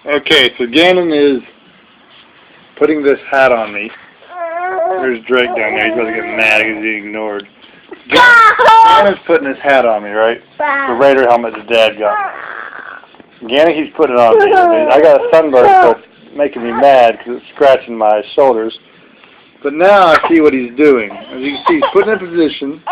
Okay, so Gannon is putting this hat on me. There's Drake down there. He's about to get mad because he ignored. Gannon's putting his hat on me, right? The Raider helmet his dad got. Gannon, he's putting it on me. I got a sunburn, so it's making me mad because it's scratching my shoulders. But now I see what he's doing. As you can see, he's putting in position.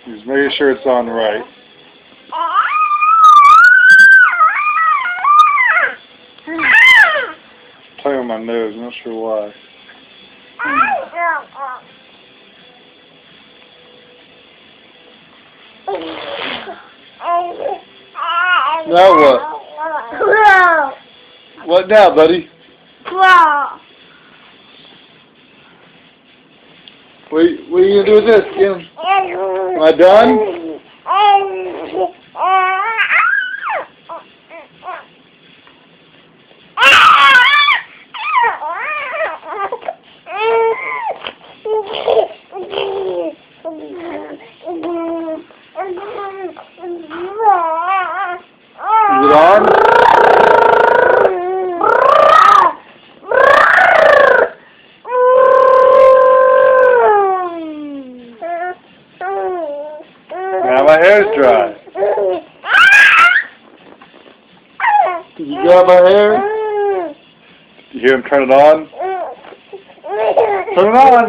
He's making sure it's on right. Playing with my nose, I'm not sure why. Now what? What now, buddy? What are you going to do with this, Kim? Am I done? Is it on? Now my hair's dry. Did you grab my hair? Did you hear him turn it on? Turn it on!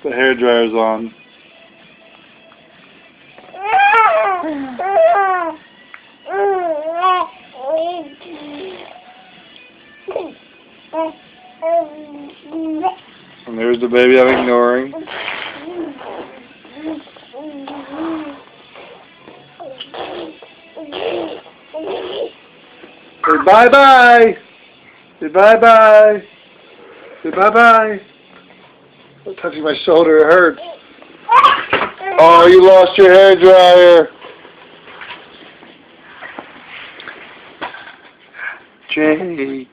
The hair dryer's on. And there's the baby I'm ignoring. Say bye-bye! Say bye-bye! Say bye-bye! I'm touching my shoulder, it hurts. Oh, you lost your hair dryer. Drake.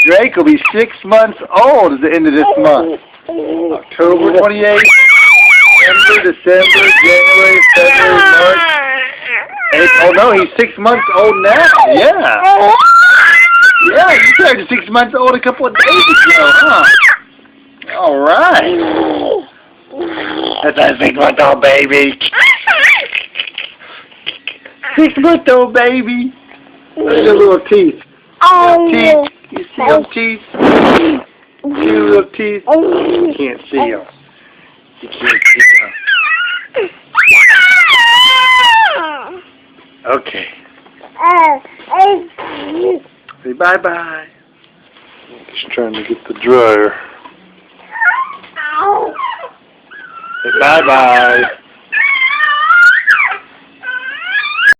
Drake will be 6 months old at the end of this month. October 28th, December, January, February, March. Oh no, he's 6 months old now. Yeah. Yeah, you started 6 months old a couple of days ago, huh? All right. That's a 6 month old baby. 6 month old baby. Look at the little teeth. Teeth. You see them teeth? See the little teeth? You can't see them. You can't see them. Okay. Say bye-bye. Just trying to get the dryer. Say bye-bye.